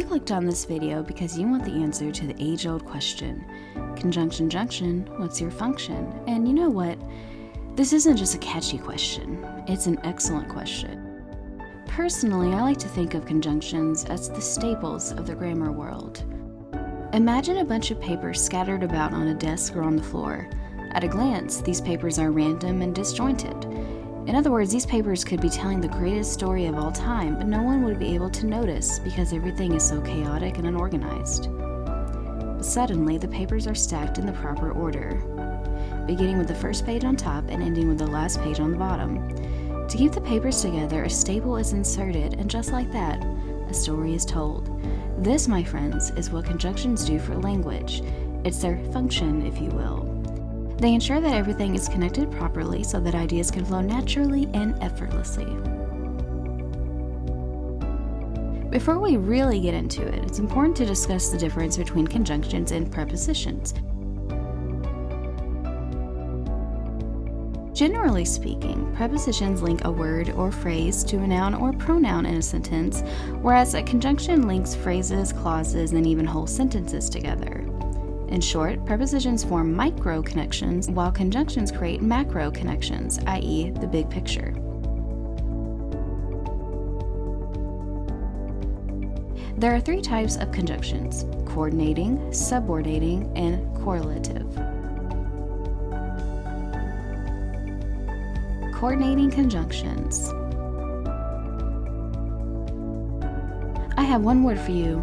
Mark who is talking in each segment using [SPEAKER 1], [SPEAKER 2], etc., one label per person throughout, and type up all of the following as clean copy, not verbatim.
[SPEAKER 1] clicked on this video because you want the answer to the age-old question, conjunction-junction, what's your function? And you know what? This isn't just a catchy question, it's an excellent question. Personally, I like to think of conjunctions as the staples of the grammar world. Imagine a bunch of papers scattered about on a desk or on the floor. At a glance, these papers are random and disjointed. In other words, these papers could be telling the greatest story of all time, but no one would be able to notice because everything is so chaotic and unorganized. But suddenly, the papers are stacked in the proper order, beginning with the first page on top and ending with the last page on the bottom. To keep the papers together, a staple is inserted, and just like that, a story is told. This, my friends, is what conjunctions do for language. It's their function, if you will. They ensure that everything is connected properly so that ideas can flow naturally and effortlessly. Before we really get into it, it's important to discuss the difference between conjunctions and prepositions. Generally speaking, prepositions link a word or phrase to a noun or pronoun in a sentence, whereas a conjunction links phrases, clauses, and even whole sentences together. In short, prepositions form micro connections, while conjunctions create macro connections, i.e., the big picture. There are three types of conjunctions: coordinating, subordinating, and correlative. Coordinating conjunctions. I have one word for you: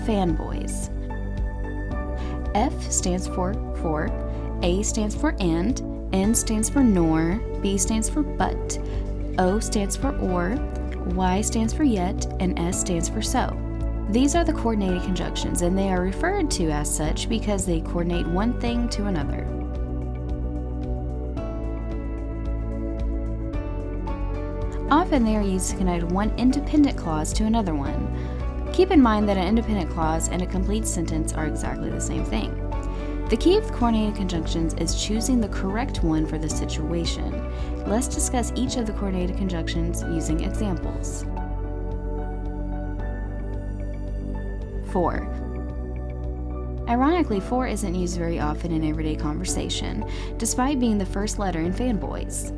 [SPEAKER 1] fanboys. F stands for, A stands for and, N stands for nor, B stands for but, O stands for or, Y stands for yet, and S stands for so. These are the coordinated conjunctions, and they are referred to as such because they coordinate one thing to another. Often they are used to connect one independent clause to another one. Keep in mind that an independent clause and a complete sentence are exactly the same thing. The key of coordinated conjunctions is choosing the correct one for the situation. Let's discuss each of the coordinated conjunctions using examples. For. Ironically, for isn't used very often in everyday conversation, despite being the first letter in fanboys.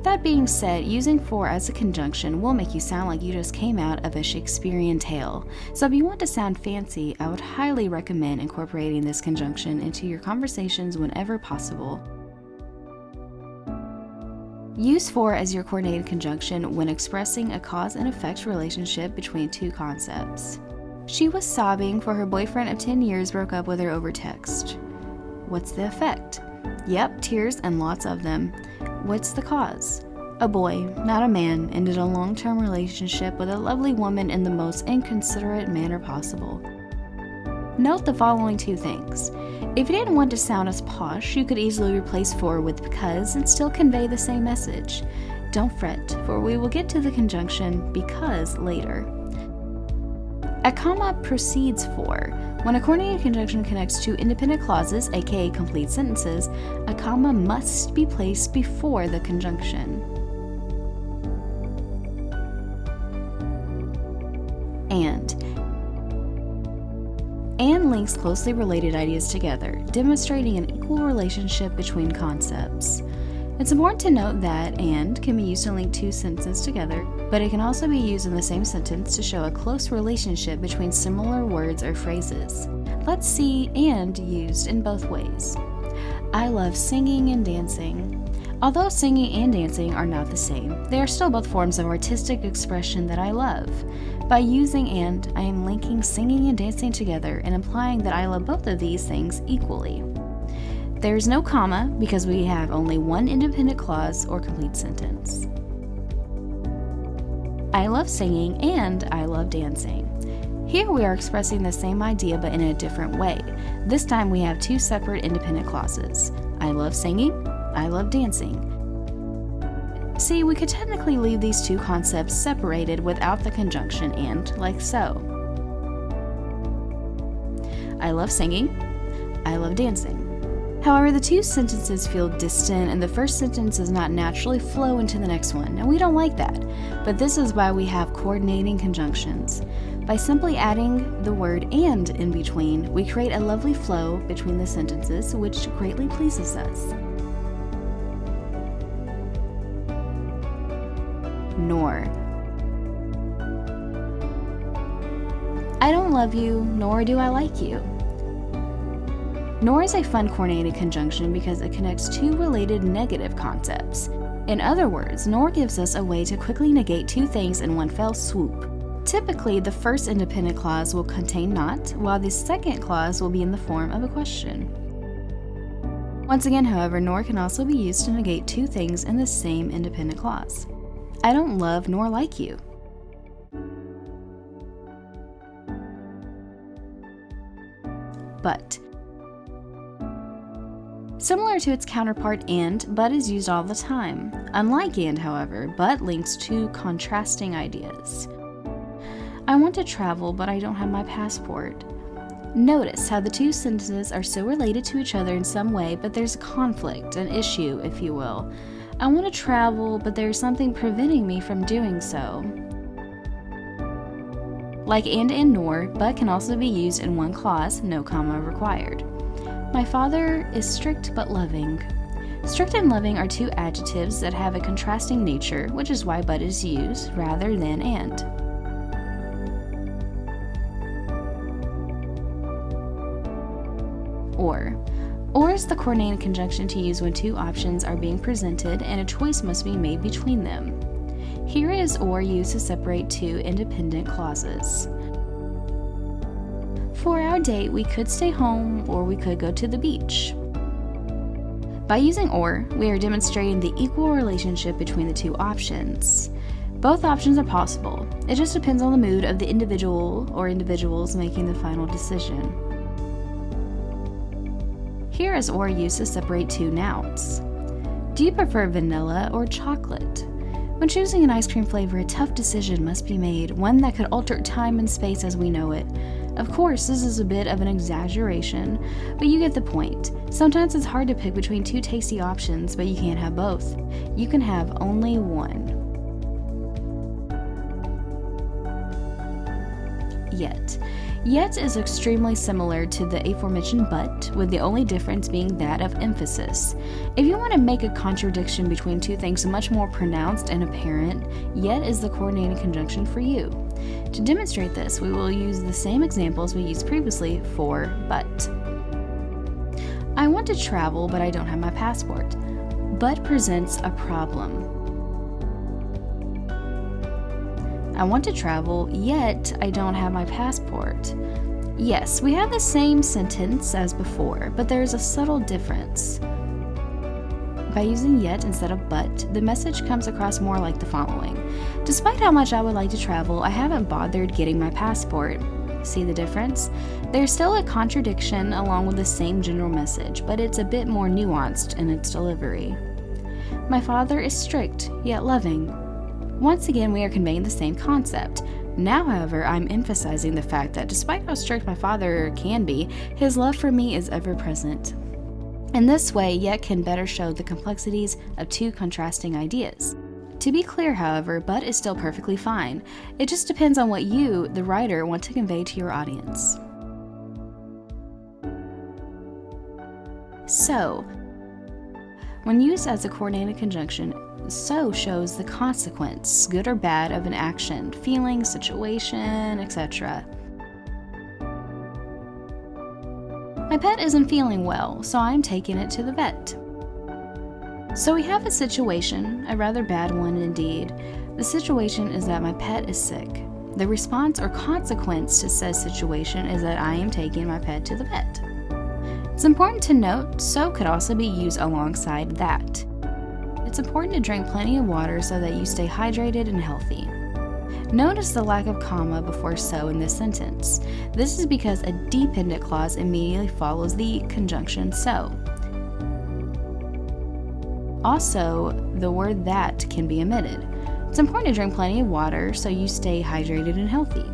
[SPEAKER 1] That being said, using for as a conjunction will make you sound like you just came out of a Shakespearean tale. So if you want to sound fancy, I would highly recommend incorporating this conjunction into your conversations whenever possible. Use for as your coordinated conjunction when expressing a cause and effect relationship between two concepts. She was sobbing for her boyfriend of 10 years broke up with her over text. What's the effect? Yep, tears and lots of them. What's the cause? A boy, not a man, ended a long-term relationship with a lovely woman in the most inconsiderate manner possible. Note the following two things. If you didn't want to sound as posh, you could easily replace for with because and still convey the same message. Don't fret, for we will get to the conjunction because later. A comma precedes for. When a coordinated conjunction connects two independent clauses, aka complete sentences, a comma must be placed before the conjunction. And links closely related ideas together, demonstrating an equal relationship between concepts. It's important to note that and can be used to link two sentences together, but it can also be used in the same sentence to show a close relationship between similar words or phrases. Let's see and used in both ways. I love singing and dancing. Although singing and dancing are not the same, they are still both forms of artistic expression that I love. By using and, I am linking singing and dancing together and implying that I love both of these things equally. There is no comma because we have only one independent clause or complete sentence. I love singing and I love dancing. Here we are expressing the same idea but in a different way. This time we have two separate independent clauses. I love singing, I love dancing. See, we could technically leave these two concepts separated without the conjunction and, like so. I love singing, I love dancing. However, the two sentences feel distant and the first sentence does not naturally flow into the next one, and we don't like that. But this is why we have coordinating conjunctions. By simply adding the word "and" in between, we create a lovely flow between the sentences, which greatly pleases us. Nor. I don't love you, nor do I like you. Nor is a fun coordinated conjunction because it connects two related negative concepts. In other words, nor gives us a way to quickly negate two things in one fell swoop. Typically, the first independent clause will contain not, while the second clause will be in the form of a question. Once again, however, nor can also be used to negate two things in the same independent clause. I don't love nor like you. But. Similar to its counterpart and, but is used all the time. Unlike and, however, but links two contrasting ideas. I want to travel, but I don't have my passport. Notice how the two sentences are so related to each other in some way, but there's a conflict, an issue, if you will. I want to travel, but there's something preventing me from doing so. Like and nor, but can also be used in one clause, no comma required. My father is strict but loving. Strict and loving are two adjectives that have a contrasting nature, which is why but is used rather than and. Or is the coordinated conjunction to use when two options are being presented and a choice must be made between them. Here is or used to separate two independent clauses. For our date, we could stay home or we could go to the beach. By using or, we are demonstrating the equal relationship between the two options. Both options are possible. It just depends on the mood of the individual or individuals making the final decision. Here is or used to separate two nouns. Do you prefer vanilla or chocolate? When choosing an ice cream flavor, a tough decision must be made, one that could alter time and space as we know it. Of course, this is a bit of an exaggeration, but you get the point. Sometimes it's hard to pick between two tasty options, but you can't have both. You can have only one. Yet is extremely similar to the aforementioned but, with the only difference being that of emphasis. If you want to make a contradiction between two things much more pronounced and apparent, yet is the coordinated conjunction for you. To demonstrate this, we will use the same examples we used previously for but. I want to travel, but I don't have my passport. But presents a problem. I want to travel, yet I don't have my passport. Yes, we have the same sentence as before, but there is a subtle difference. By using yet instead of but, the message comes across more like the following. Despite how much I would like to travel, I haven't bothered getting my passport. See the difference? There's still a contradiction along with the same general message, but it's a bit more nuanced in its delivery. My father is strict, yet loving. Once again, we are conveying the same concept. Now, however, I'm emphasizing the fact that despite how strict my father can be, his love for me is ever present. In this way, yet can better show the complexities of two contrasting ideas. To be clear, however, but is still perfectly fine. It just depends on what you, the writer, want to convey to your audience. So, when used as a coordinated conjunction, so shows the consequence, good or bad, of an action, feeling, situation, etc. My pet isn't feeling well, so I'm taking it to the vet. So we have a situation, a rather bad one indeed. The situation is that my pet is sick. The response or consequence to said situation is that I am taking my pet to the vet. It's important to note, so could also be used alongside that. It's important to drink plenty of water so that you stay hydrated and healthy. Notice the lack of comma before so in this sentence. This is because a dependent clause immediately follows the conjunction so. Also, the word that can be omitted. It's important to drink plenty of water so you stay hydrated and healthy.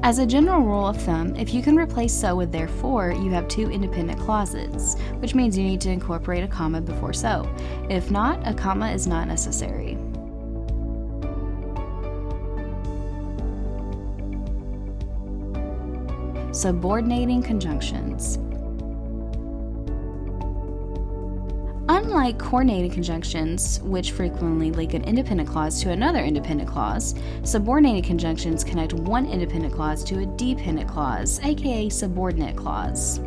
[SPEAKER 1] As a general rule of thumb, if you can replace so with therefore, you have two independent clauses, which means you need to incorporate a comma before so. If not, a comma is not necessary. Subordinating conjunctions. Unlike coordinating conjunctions, which frequently link an independent clause to another independent clause, subordinating conjunctions connect one independent clause to a dependent clause, aka subordinate clause.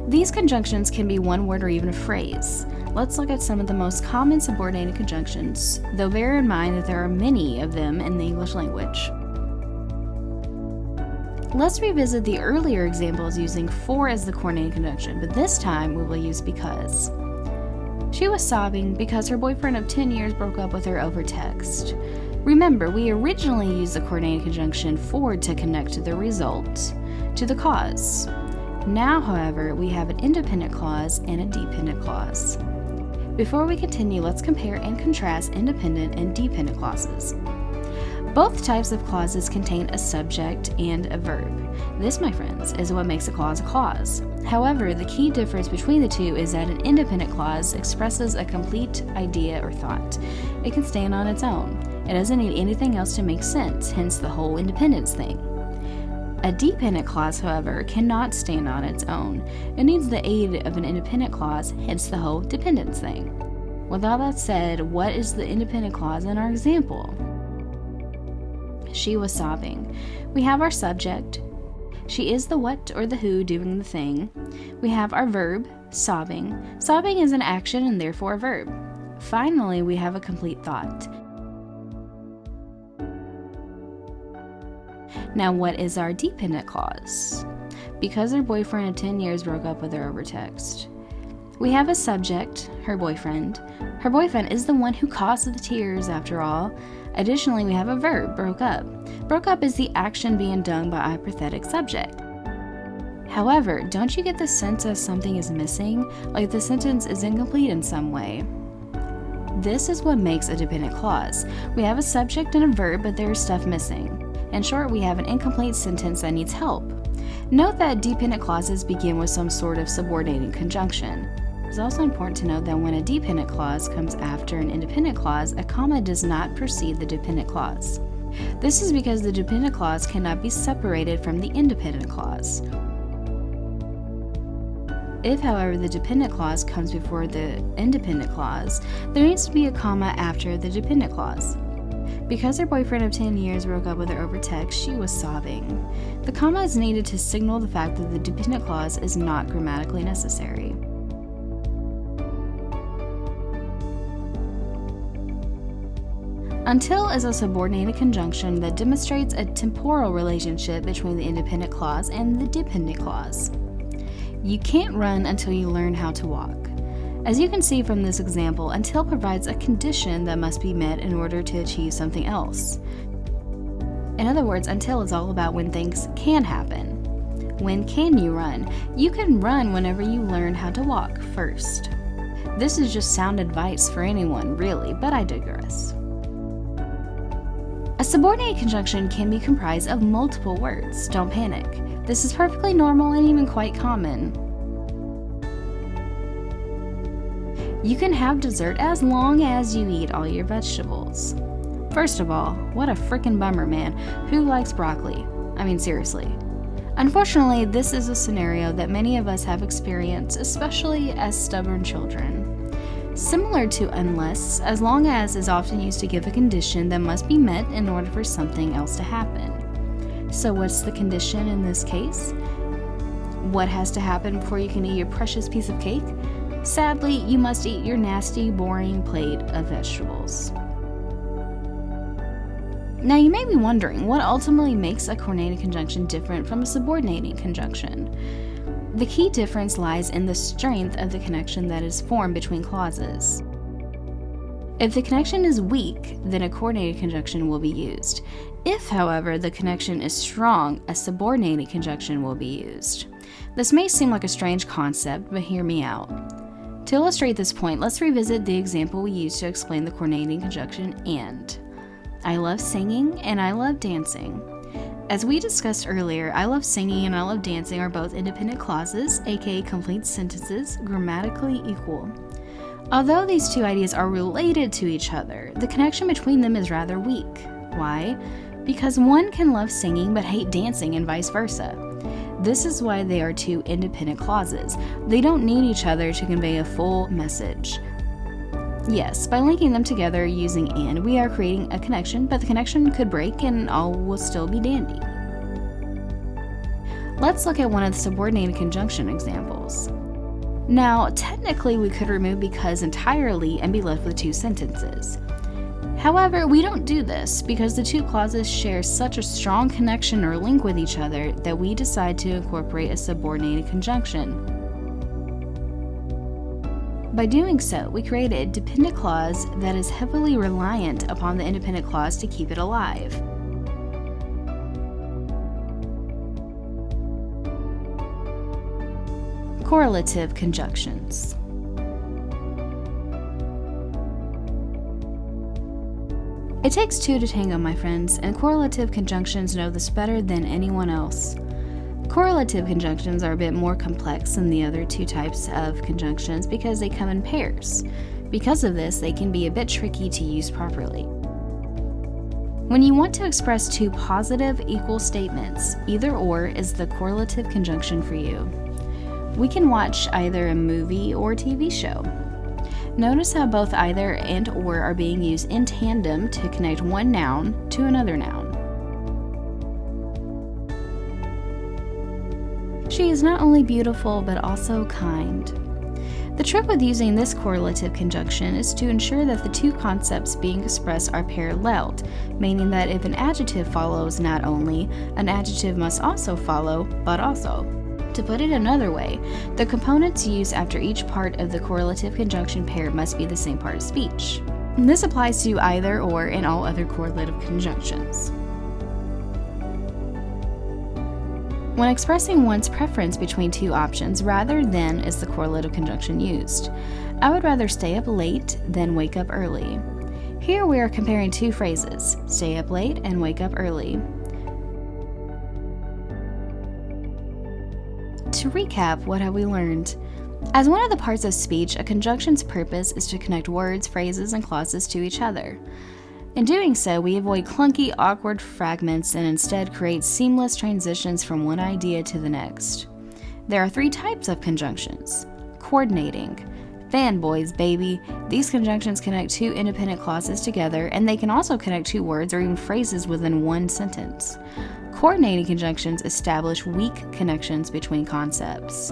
[SPEAKER 1] These conjunctions can be one word or even a phrase. Let's look at some of the most common subordinating conjunctions, though bear in mind that there are many of them in the English language. Let's revisit the earlier examples using for as the coordinating conjunction, but this time we will use because. She was sobbing because her boyfriend of 10 years broke up with her over text. Remember, we originally used the coordinating conjunction for to connect to the result, to the cause. Now, however, we have an independent clause and a dependent clause. Before we continue, let's compare and contrast independent and dependent clauses. Both types of clauses contain a subject and a verb. This, my friends, is what makes a clause a clause. However, the key difference between the two is that an independent clause expresses a complete idea or thought. It can stand on its own. It doesn't need anything else to make sense, hence the whole independence thing. A dependent clause, however, cannot stand on its own. It needs the aid of an independent clause, hence the whole dependence thing. With all that said, what is the independent clause in our example? She was sobbing. We have our subject. She is the what or the who doing the thing. We have our verb, sobbing. Sobbing is an action and therefore a verb. Finally, we have a complete thought. Now, what is our dependent clause? Because her boyfriend of 10 years broke up with her over text. We have a subject, her boyfriend. Her boyfriend is the one who caused the tears, after all. Additionally, we have a verb, broke up. Broke up is the action being done by a pathetic subject. However, don't you get the sense that something is missing, like the sentence is incomplete in some way? This is what makes a dependent clause. We have a subject and a verb, but there is stuff missing. In short, we have an incomplete sentence that needs help. Note that dependent clauses begin with some sort of subordinating conjunction. It's also important to note that when a dependent clause comes after an independent clause, a comma does not precede the dependent clause. This is because the dependent clause cannot be separated from the independent clause. If, however, the dependent clause comes before the independent clause, there needs to be a comma after the dependent clause. Because her boyfriend of 10 years broke up with her over text, she was sobbing. The comma is needed to signal the fact that the dependent clause is not grammatically necessary. Until is a subordinated conjunction that demonstrates a temporal relationship between the independent clause and the dependent clause. You can't run until you learn how to walk. As you can see from this example, until provides a condition that must be met in order to achieve something else. In other words, until is all about when things can happen. When can you run? You can run whenever you learn how to walk first. This is just sound advice for anyone, really, but I digress. A subordinated conjunction can be comprised of multiple words. Don't panic. This is perfectly normal and even quite common. You can have dessert as long as you eat all your vegetables. First of all, what a frickin' bummer, man. Who likes broccoli? I mean, seriously. Unfortunately, this is a scenario that many of us have experienced, especially as stubborn children. Similar to unless, as long as is often used to give a condition that must be met in order for something else to happen. So what's the condition in this case? What has to happen before you can eat your precious piece of cake? Sadly, you must eat your nasty, boring plate of vegetables. Now you may be wondering what ultimately makes a coordinating conjunction different from a subordinating conjunction. The key difference lies in the strength of the connection that is formed between clauses. If the connection is weak, then a coordinated conjunction will be used. If, however, the connection is strong, a subordinated conjunction will be used. This may seem like a strange concept, but hear me out. To illustrate this point, let's revisit the example we used to explain the coordinating conjunction and. I love singing and I love dancing. As we discussed earlier, I love singing and I love dancing are both independent clauses, aka complete sentences, grammatically equal. Although these two ideas are related to each other, the connection between them is rather weak. Why? Because one can love singing but hate dancing and vice versa. This is why they are two independent clauses. They don't need each other to convey a full message. Yes, by linking them together using and, we are creating a connection, but the connection could break and all will still be dandy. Let's look at one of the subordinated conjunction examples. Now, technically we could remove because entirely and be left with two sentences. However, we don't do this because the two clauses share such a strong connection or link with each other that we decide to incorporate a subordinated conjunction. By doing so, we create a dependent clause that is heavily reliant upon the independent clause to keep it alive. Correlative conjunctions. It takes two to tango, my friends, and correlative conjunctions know this better than anyone else. Correlative conjunctions are a bit more complex than the other two types of conjunctions because they come in pairs. Because of this, they can be a bit tricky to use properly. When you want to express two positive equal statements, either or is the correlative conjunction for you. We can watch either a movie or TV show. Notice how both either and or are being used in tandem to connect one noun to another noun. She is not only beautiful, but also kind. The trick with using this correlative conjunction is to ensure that the two concepts being expressed are paralleled, meaning that if an adjective follows not only, an adjective must also follow, but also. To put it another way, the components used after each part of the correlative conjunction pair must be the same part of speech. This applies to either or in all other correlative conjunctions. When expressing one's preference between two options, rather than is the correlative conjunction used. I would rather stay up late than wake up early. Here we are comparing two phrases, stay up late and wake up early. To recap, what have we learned? As one of the parts of speech, a conjunction's purpose is to connect words, phrases, and clauses to each other. In doing so, we avoid clunky, awkward fragments and instead create seamless transitions from one idea to the next. There are three types of conjunctions. Coordinating. Fanboys, baby. These conjunctions connect two independent clauses together, and they can also connect two words or even phrases within one sentence. Coordinating conjunctions establish weak connections between concepts.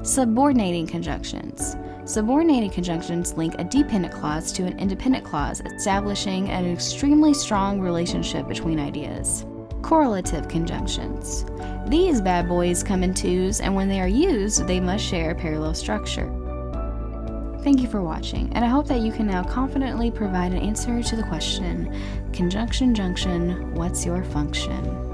[SPEAKER 1] Subordinating conjunctions. Subordinating conjunctions link a dependent clause to an independent clause, establishing an extremely strong relationship between ideas. Correlative conjunctions. These bad boys come in twos, and when they are used, they must share a parallel structure. Thank you for watching, and I hope that you can now confidently provide an answer to the question, Conjunction-junction, what's your function?